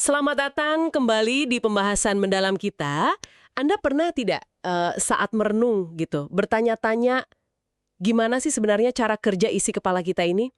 Selamat datang kembali di pembahasan mendalam kita. Anda pernah tidak saat merenung gitu, bertanya-tanya gimana sih sebenarnya cara kerja isi kepala kita ini?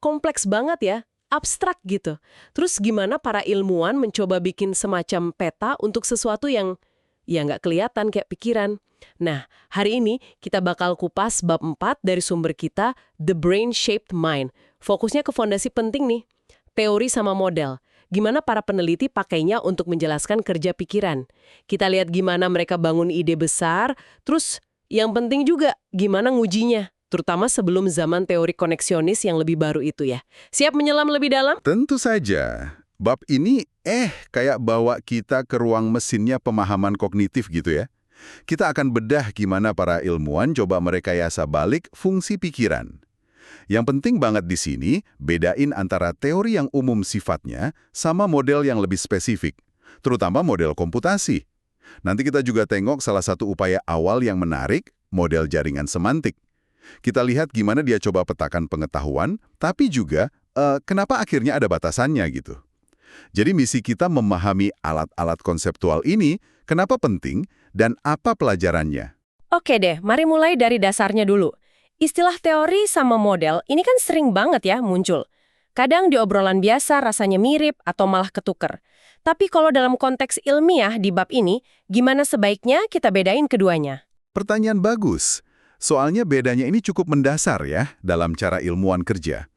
Kompleks banget ya, abstrak gitu. Terus gimana para ilmuwan mencoba bikin semacam peta untuk sesuatu yang ya nggak kelihatan kayak pikiran. Nah, hari ini kita bakal kupas bab 4 dari sumber kita, The Brain-Shaped Mind. Fokusnya ke fondasi penting nih, teori sama model. Gimana para peneliti pakainya untuk menjelaskan kerja pikiran. Kita lihat gimana mereka bangun ide besar, terus yang penting juga gimana ngujinya, terutama sebelum zaman teori koneksionis yang lebih baru itu ya. Siap menyelam lebih dalam? Tentu saja. Bab ini kayak bawa kita ke ruang mesinnya pemahaman kognitif gitu ya. Kita akan bedah gimana para ilmuwan coba merekayasa balik fungsi pikiran. Yang penting banget di sini, bedain antara teori yang umum sifatnya sama model yang lebih spesifik, terutama model komputasi. Nanti kita juga tengok salah satu upaya awal yang menarik, model jaringan semantik. Kita lihat gimana dia coba petakan pengetahuan, tapi juga kenapa akhirnya ada batasannya gitu. Jadi misi kita memahami alat-alat konseptual ini, kenapa penting, dan apa pelajarannya. Oke deh, mari mulai dari dasarnya dulu. Istilah teori sama model ini kan sering banget ya muncul. Kadang di obrolan biasa rasanya mirip atau malah ketuker. Tapi kalau dalam konteks ilmiah di bab ini, gimana sebaiknya kita bedain keduanya? Pertanyaan bagus. Soalnya bedanya ini cukup mendasar ya dalam cara ilmuwan kerja.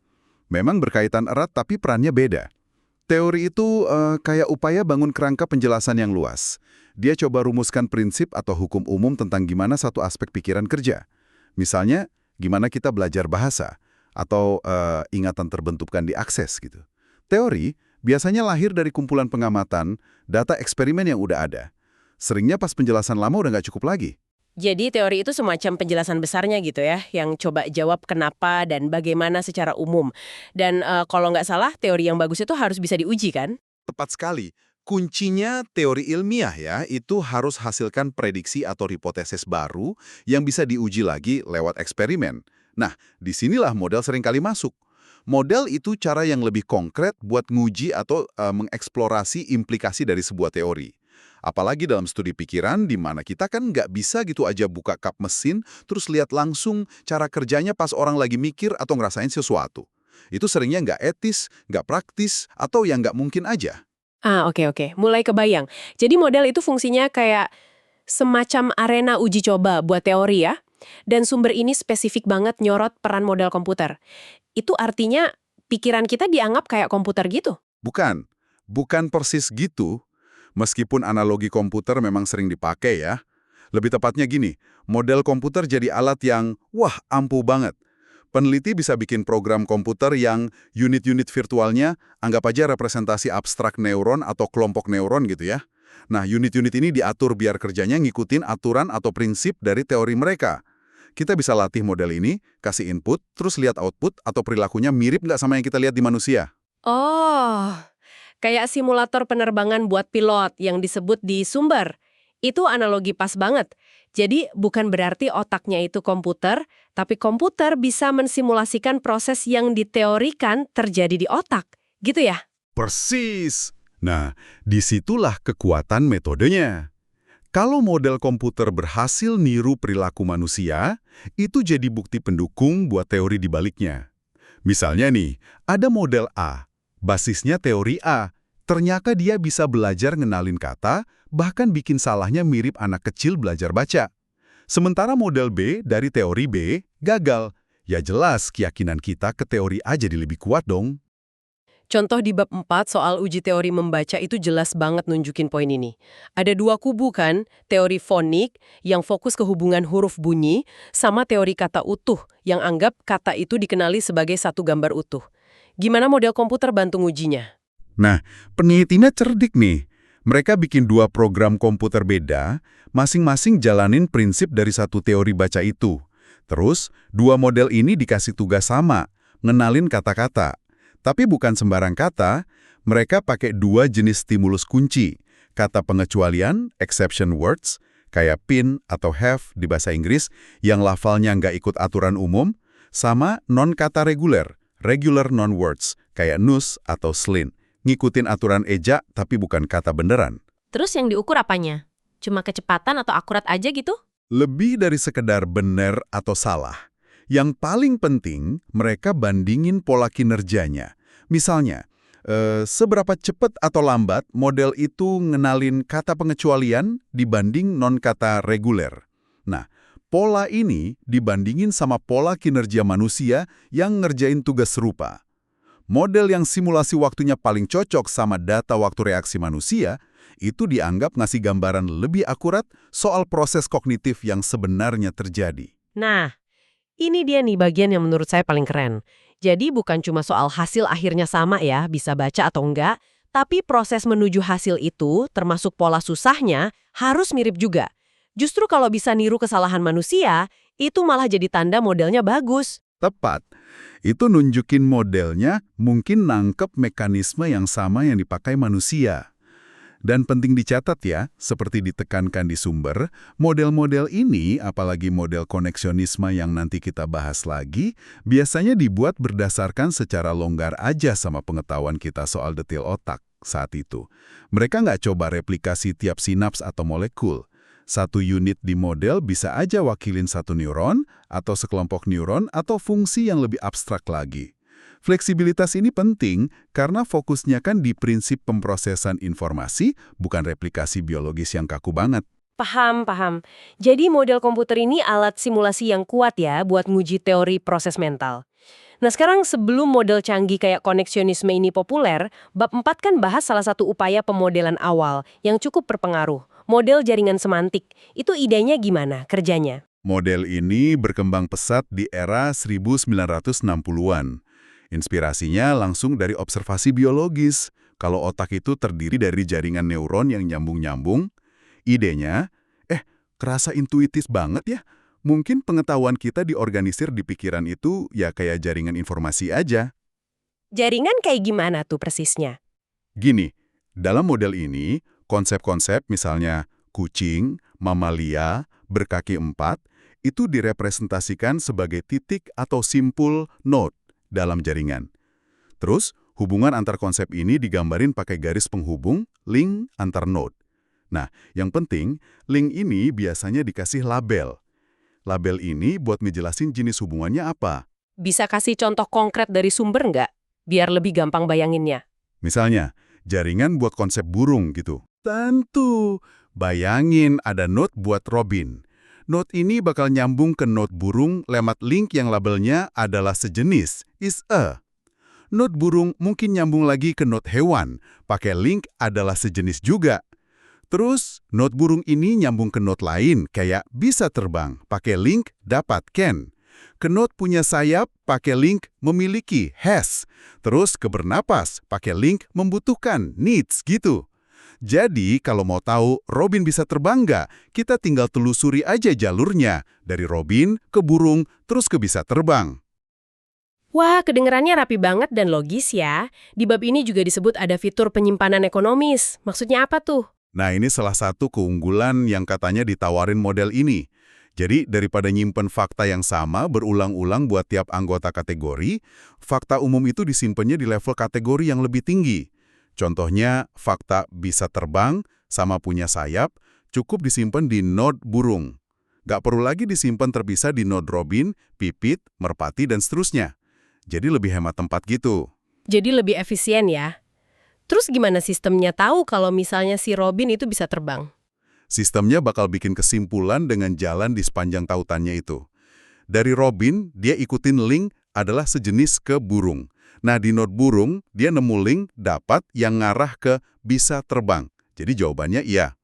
Memang berkaitan erat tapi perannya beda. Teori itu kayak upaya bangun kerangka penjelasan yang luas. Dia coba rumuskan prinsip atau hukum umum tentang gimana satu aspek pikiran kerja. Misalnya, gimana kita belajar bahasa, atau ingatan terbentukkan diakses gitu. Teori biasanya lahir dari kumpulan pengamatan, data eksperimen yang udah ada. Seringnya pas penjelasan lama udah nggak cukup lagi. Jadi teori itu semacam penjelasan besarnya gitu ya, yang coba jawab kenapa dan bagaimana secara umum. Dan kalau nggak salah, teori yang bagus itu harus bisa diuji kan? Tepat sekali. Kuncinya teori ilmiah ya, itu harus hasilkan prediksi atau hipotesis baru yang bisa diuji lagi lewat eksperimen. Nah, disinilah model seringkali masuk. Model itu cara yang lebih konkret buat nguji atau mengeksplorasi implikasi dari sebuah teori. Apalagi dalam studi pikiran, di mana kita kan nggak bisa gitu aja buka kap mesin, terus lihat langsung cara kerjanya pas orang lagi mikir atau ngerasain sesuatu. Itu seringnya nggak etis, nggak praktis, atau yang nggak mungkin aja. Oke. Mulai kebayang. Jadi model itu fungsinya kayak semacam arena uji coba buat teori ya. Dan sumber ini spesifik banget nyorot peran model komputer. Itu artinya pikiran kita dianggap kayak komputer gitu? Bukan persis gitu. Meskipun analogi komputer memang sering dipakai ya. Lebih tepatnya gini, model komputer jadi alat yang, ampuh banget. Peneliti bisa bikin program komputer yang unit-unit virtualnya anggap aja representasi abstrak neuron atau kelompok neuron gitu ya. Nah, unit-unit ini diatur biar kerjanya ngikutin aturan atau prinsip dari teori mereka. Kita bisa latih model ini, kasih input, terus lihat output atau perilakunya mirip nggak sama yang kita lihat di manusia. Oh, kayak simulator penerbangan buat pilot yang disebut di sumber. Itu analogi pas banget. Jadi bukan berarti otaknya itu komputer, tapi komputer bisa mensimulasikan proses yang diteorikan terjadi di otak. Gitu ya? Persis! Nah, disitulah kekuatan metodenya. Kalau model komputer berhasil niru perilaku manusia, itu jadi bukti pendukung buat teori di baliknya. Misalnya nih, ada model A, basisnya teori A. Ternyata dia bisa belajar ngenalin kata, bahkan bikin salahnya mirip anak kecil belajar baca. Sementara model B dari teori B gagal. Ya jelas keyakinan kita ke teori A jadi lebih kuat dong. Contoh di bab 4 soal uji teori membaca itu jelas banget nunjukin poin ini. Ada dua kubu kan, teori fonik yang fokus ke hubungan huruf bunyi, sama teori kata utuh yang anggap kata itu dikenali sebagai satu gambar utuh. Gimana model komputer bantu ngujinya? Nah, penelitinya cerdik nih. Mereka bikin dua program komputer beda, masing-masing jalanin prinsip dari satu teori baca itu. Terus, dua model ini dikasih tugas sama, ngenalin kata-kata. Tapi bukan sembarang kata, mereka pakai dua jenis stimulus kunci. Kata pengecualian, exception words, kayak pin atau have di bahasa Inggris, yang lafalnya nggak ikut aturan umum, sama non-kata reguler, regular non-words, kayak nus atau slin. ngikutin aturan ejak tapi bukan kata beneran. Terus yang diukur apanya? Cuma kecepatan atau akurat aja gitu? Lebih dari sekedar benar atau salah. Yang paling penting, mereka bandingin pola kinerjanya. Misalnya, seberapa cepat atau lambat model itu ngenalin kata pengecualian dibanding non-kata reguler. Nah, pola ini dibandingin sama pola kinerja manusia yang ngerjain tugas serupa. Model yang simulasi waktunya paling cocok sama data waktu reaksi manusia, itu dianggap ngasih gambaran lebih akurat soal proses kognitif yang sebenarnya terjadi. Nah, ini dia nih bagian yang menurut saya paling keren. Jadi bukan cuma soal hasil akhirnya sama ya, bisa baca atau enggak, tapi proses menuju hasil itu, termasuk pola susahnya, harus mirip juga. Justru kalau bisa niru kesalahan manusia, itu malah jadi tanda modelnya bagus. Tepat. Itu nunjukin modelnya mungkin nangkep mekanisme yang sama yang dipakai manusia. Dan penting dicatat ya, seperti ditekankan di sumber, model-model ini, apalagi model koneksionisme yang nanti kita bahas lagi, biasanya dibuat berdasarkan secara longgar aja sama pengetahuan kita soal detail otak saat itu. Mereka nggak coba replikasi tiap sinaps atau molekul. Satu unit di model bisa aja wakilin satu neuron, atau sekelompok neuron, atau fungsi yang lebih abstrak lagi. Fleksibilitas ini penting karena fokusnya kan di prinsip pemrosesan informasi, bukan replikasi biologis yang kaku banget. Paham. Jadi model komputer ini alat simulasi yang kuat ya buat nguji teori proses mental. Nah sekarang sebelum model canggih kayak koneksionisme ini populer, bab 4 kan bahas salah satu upaya pemodelan awal yang cukup berpengaruh, model jaringan semantik. Itu idenya gimana kerjanya? Model ini berkembang pesat di era 1960-an. Inspirasinya langsung dari observasi biologis. Kalau otak itu terdiri dari jaringan neuron yang nyambung-nyambung, idenya, kerasa intuitif banget ya. Mungkin pengetahuan kita diorganisir di pikiran itu ya kayak jaringan informasi aja. Jaringan kayak gimana tuh persisnya? Gini, dalam model ini, konsep-konsep misalnya kucing, mamalia, berkaki 4, itu direpresentasikan sebagai titik atau simpul node dalam jaringan. Terus, hubungan antar konsep ini digambarin pakai garis penghubung, link antar node. Nah, yang penting, link ini biasanya dikasih label. Label ini buat ngejelasin jenis hubungannya apa. Bisa kasih contoh konkret dari sumber nggak? Biar lebih gampang bayanginnya. Misalnya, jaringan buat konsep burung gitu. Tentu, bayangin ada node buat Robin. Node ini bakal nyambung ke node burung lewat link yang labelnya adalah sejenis, is a. Node burung mungkin nyambung lagi ke node hewan, pakai link adalah sejenis juga. Terus, node burung ini nyambung ke node lain, kayak bisa terbang, pakai link dapat can. Ke node punya sayap, pakai link memiliki, has. Terus ke bernapas, pakai link membutuhkan, needs gitu. Jadi, kalau mau tahu Robin bisa terbang nggak, kita tinggal telusuri aja jalurnya. Dari Robin ke burung, terus ke bisa terbang. Wah, kedengerannya rapi banget dan logis ya. Di bab ini juga disebut ada fitur penyimpanan ekonomis. Maksudnya apa tuh? Nah, ini salah satu keunggulan yang katanya ditawarin model ini. Jadi, daripada nyimpen fakta yang sama berulang-ulang buat tiap anggota kategori, fakta umum itu disimpannya di level kategori yang lebih tinggi. Contohnya, fakta bisa terbang sama punya sayap cukup disimpan di node burung. Nggak perlu lagi disimpan terpisah di node Robin, pipit, merpati, dan seterusnya. Jadi lebih hemat tempat gitu. Jadi lebih efisien ya. Terus gimana sistemnya tahu kalau misalnya si Robin itu bisa terbang? Sistemnya bakal bikin kesimpulan dengan jalan di sepanjang tautannya itu. Dari Robin, dia ikutin link adalah sejenis ke burung. Nah, di node burung, dia nemu link dapat yang ngarah ke bisa terbang. Jadi jawabannya iya.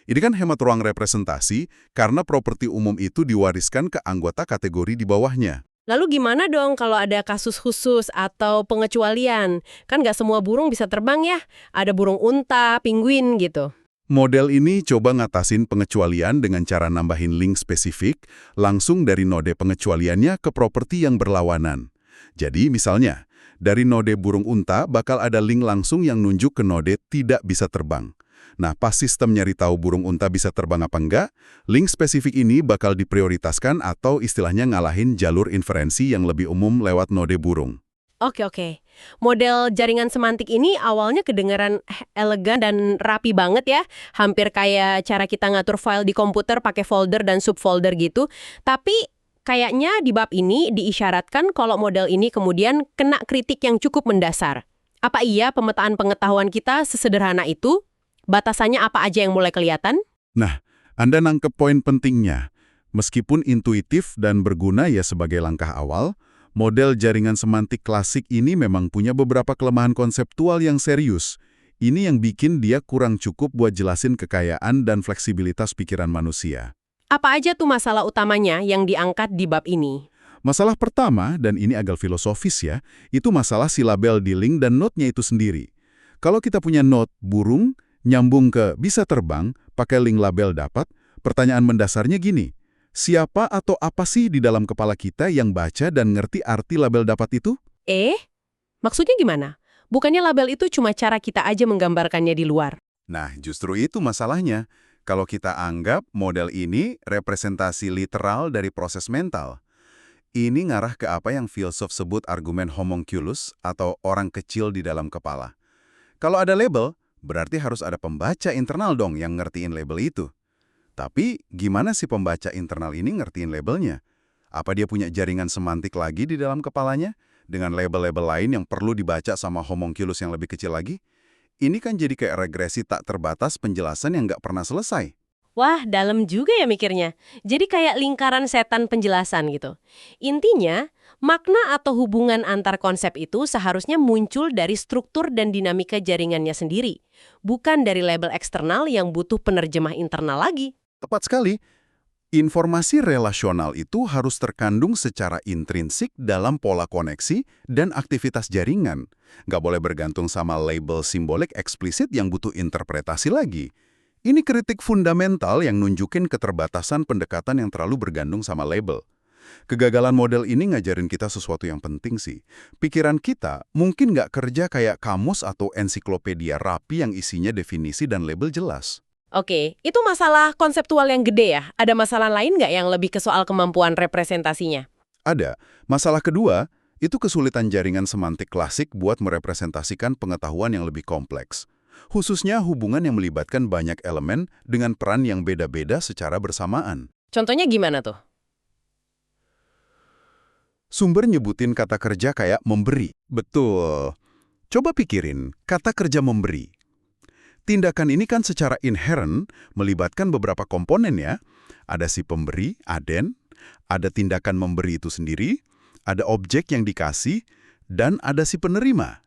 Ini kan hemat ruang representasi karena properti umum itu diwariskan ke anggota kategori di bawahnya. Lalu gimana dong kalau ada kasus khusus atau pengecualian? Kan nggak semua burung bisa terbang ya. Ada burung unta, penguin gitu. Model ini coba ngatasin pengecualian dengan cara nambahin link spesifik langsung dari node pengecualiannya ke properti yang berlawanan. Jadi misalnya, dari node burung unta bakal ada link langsung yang nunjuk ke node tidak bisa terbang. Nah, pas sistem nyari tahu burung unta bisa terbang apa enggak, link spesifik ini bakal diprioritaskan atau istilahnya ngalahin jalur inferensi yang lebih umum lewat node burung. Oke. Model jaringan semantik ini awalnya kedengaran elegan dan rapi banget ya. Hampir kayak cara kita ngatur file di komputer pakai folder dan subfolder gitu. Tapi kayaknya di bab ini diisyaratkan kalau model ini kemudian kena kritik yang cukup mendasar. Apa iya pemetaan pengetahuan kita sesederhana itu? Batasannya apa aja yang mulai kelihatan? Nah, Anda nangkep poin pentingnya. Meskipun intuitif dan berguna ya sebagai langkah awal, model jaringan semantik klasik ini memang punya beberapa kelemahan konseptual yang serius. Ini yang bikin dia kurang cukup buat jelasin kekayaan dan fleksibilitas pikiran manusia. Apa aja tuh masalah utamanya yang diangkat di bab ini? Masalah pertama, dan ini agak filosofis ya, itu masalah si label di link dan node-nya itu sendiri. Kalau kita punya node burung, nyambung ke bisa terbang, pakai link label dapat, pertanyaan mendasarnya gini, siapa atau apa sih di dalam kepala kita yang baca dan ngerti arti label dapat itu? Maksudnya gimana? Bukannya label itu cuma cara kita aja menggambarkannya di luar? Nah, justru itu masalahnya. Kalau kita anggap model ini representasi literal dari proses mental, ini ngarah ke apa yang filsuf sebut argumen homunculus atau orang kecil di dalam kepala. Kalau ada label, berarti harus ada pembaca internal dong yang ngertiin label itu. Tapi gimana si pembaca internal ini ngertiin labelnya? Apa dia punya jaringan semantik lagi di dalam kepalanya? Dengan label-label lain yang perlu dibaca sama homunculus yang lebih kecil lagi? Ini kan jadi kayak regresi tak terbatas penjelasan yang nggak pernah selesai. Wah, dalam juga ya mikirnya. Jadi kayak lingkaran setan penjelasan gitu. Intinya, makna atau hubungan antar konsep itu seharusnya muncul dari struktur dan dinamika jaringannya sendiri. Bukan dari label eksternal yang butuh penerjemah internal lagi. Tepat sekali. Informasi relasional itu harus terkandung secara intrinsik dalam pola koneksi dan aktivitas jaringan. Nggak boleh bergantung sama label simbolik eksplisit yang butuh interpretasi lagi. Ini kritik fundamental yang nunjukin keterbatasan pendekatan yang terlalu bergantung sama label. Kegagalan model ini ngajarin kita sesuatu yang penting sih. Pikiran kita mungkin nggak kerja kayak kamus atau ensiklopedia rapi yang isinya definisi dan label jelas. Oke, itu masalah konseptual yang gede ya? Ada masalah lain nggak yang lebih ke soal kemampuan representasinya? Ada. Masalah kedua, itu kesulitan jaringan semantik klasik buat merepresentasikan pengetahuan yang lebih kompleks. Khususnya hubungan yang melibatkan banyak elemen dengan peran yang beda-beda secara bersamaan. Contohnya gimana tuh? Sumber nyebutin kata kerja kayak memberi. Betul. Coba pikirin, kata kerja memberi. Tindakan ini kan secara inherent melibatkan beberapa komponen ya. Ada si pemberi, aden, ada tindakan memberi itu sendiri, ada objek yang dikasih, dan ada si penerima.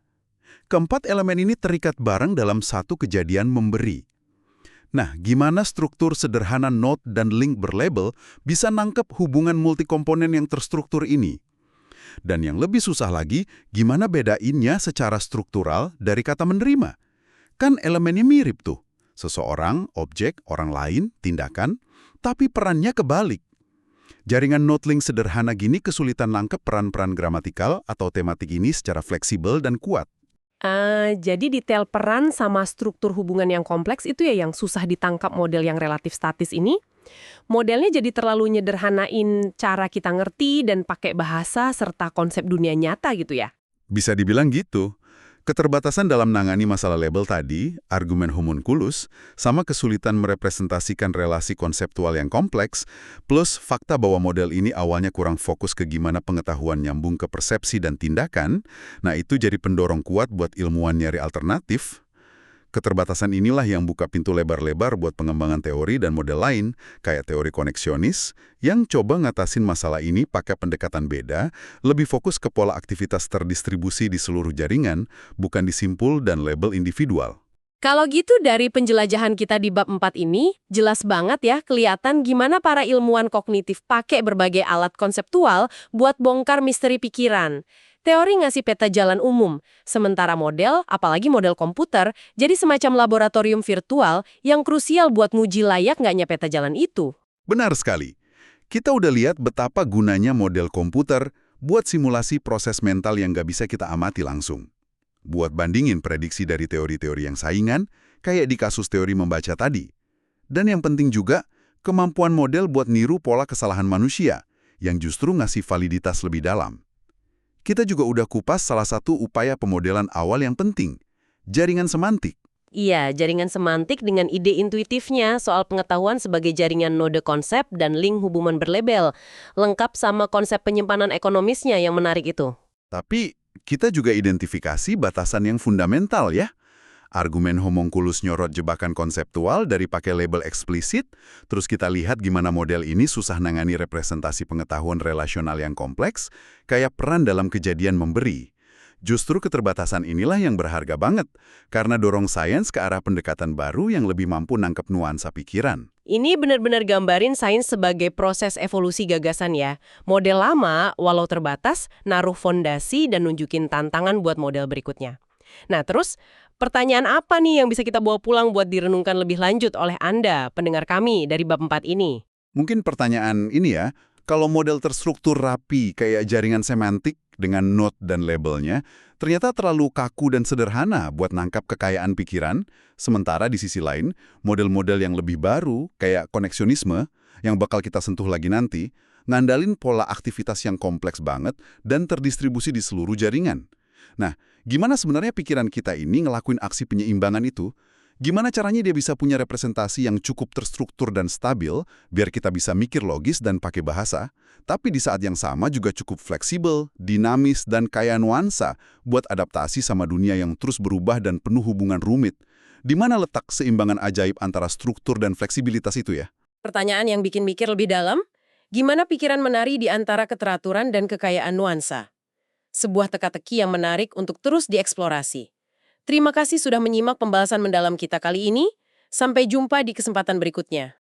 Keempat elemen ini terikat bareng dalam satu kejadian memberi. Nah, gimana struktur sederhana node dan link berlabel bisa nangkep hubungan multikomponen yang terstruktur ini? Dan yang lebih susah lagi, gimana bedainnya secara struktural dari kata menerima? Kan elemennya mirip tuh. Seseorang, objek, orang lain, tindakan, tapi perannya kebalik. Jaringan node link sederhana gini kesulitan nangkep peran-peran gramatikal atau tematik ini secara fleksibel dan kuat. Jadi detail peran sama struktur hubungan yang kompleks itu ya yang susah ditangkap model yang relatif statis ini. Modelnya jadi terlalu nyederhanain cara kita ngerti dan pakai bahasa serta konsep dunia nyata gitu ya. Bisa dibilang gitu. Keterbatasan dalam nangani masalah label tadi, argumen homunculus, sama kesulitan merepresentasikan relasi konseptual yang kompleks, plus fakta bahwa model ini awalnya kurang fokus ke gimana pengetahuan nyambung ke persepsi dan tindakan, nah itu jadi pendorong kuat buat ilmuwan nyari alternatif. Keterbatasan inilah yang buka pintu lebar-lebar buat pengembangan teori dan model lain, kayak teori koneksionis, yang coba ngatasin masalah ini pakai pendekatan beda, lebih fokus ke pola aktivitas terdistribusi di seluruh jaringan, bukan di simpul dan label individual. Kalau gitu dari penjelajahan kita di bab 4 ini, jelas banget ya kelihatan gimana para ilmuwan kognitif pakai berbagai alat konseptual buat bongkar misteri pikiran. Teori ngasih peta jalan umum, sementara model, apalagi model komputer, jadi semacam laboratorium virtual yang krusial buat nguji layak nggaknya peta jalan itu. Benar sekali. Kita udah lihat betapa gunanya model komputer buat simulasi proses mental yang nggak bisa kita amati langsung. Buat bandingin prediksi dari teori-teori yang saingan, kayak di kasus teori membaca tadi. Dan yang penting juga, kemampuan model buat niru pola kesalahan manusia, yang justru ngasih validitas lebih dalam. Kita juga udah kupas salah satu upaya pemodelan awal yang penting, jaringan semantik. Iya, jaringan semantik dengan ide intuitifnya soal pengetahuan sebagai jaringan node konsep dan link hubungan berlabel. Lengkap sama konsep penyimpanan ekonomisnya yang menarik itu. Tapi kita juga identifikasi batasan yang fundamental ya. Argumen homunculus nyorot jebakan konseptual dari pakai label eksplisit, terus kita lihat gimana model ini susah nangani representasi pengetahuan relasional yang kompleks, kayak peran dalam kejadian memberi. Justru keterbatasan inilah yang berharga banget, karena dorong sains ke arah pendekatan baru yang lebih mampu nangkep nuansa pikiran. Ini benar-benar gambarin sains sebagai proses evolusi gagasan ya. Model lama, walau terbatas, naruh fondasi dan nunjukin tantangan buat model berikutnya. Nah terus, pertanyaan apa nih yang bisa kita bawa pulang buat direnungkan lebih lanjut oleh Anda, pendengar kami, dari bab 4 ini? Mungkin pertanyaan ini ya, kalau model terstruktur rapi kayak jaringan semantik dengan note dan labelnya, ternyata terlalu kaku dan sederhana buat nangkap kekayaan pikiran, sementara di sisi lain, model-model yang lebih baru kayak koneksionisme, yang bakal kita sentuh lagi nanti, ngandalin pola aktivitas yang kompleks banget dan terdistribusi di seluruh jaringan. Nah, gimana sebenarnya pikiran kita ini ngelakuin aksi penyeimbangan itu? Gimana caranya dia bisa punya representasi yang cukup terstruktur dan stabil, biar kita bisa mikir logis dan pakai bahasa, tapi di saat yang sama juga cukup fleksibel, dinamis, dan kaya nuansa buat adaptasi sama dunia yang terus berubah dan penuh hubungan rumit. Di mana letak seimbangan ajaib antara struktur dan fleksibilitas itu ya? Pertanyaan yang bikin mikir lebih dalam, gimana pikiran menari di antara keteraturan dan kekayaan nuansa? Sebuah teka-teki yang menarik untuk terus dieksplorasi. Terima kasih sudah menyimak pembahasan mendalam kita kali ini. Sampai jumpa di kesempatan berikutnya.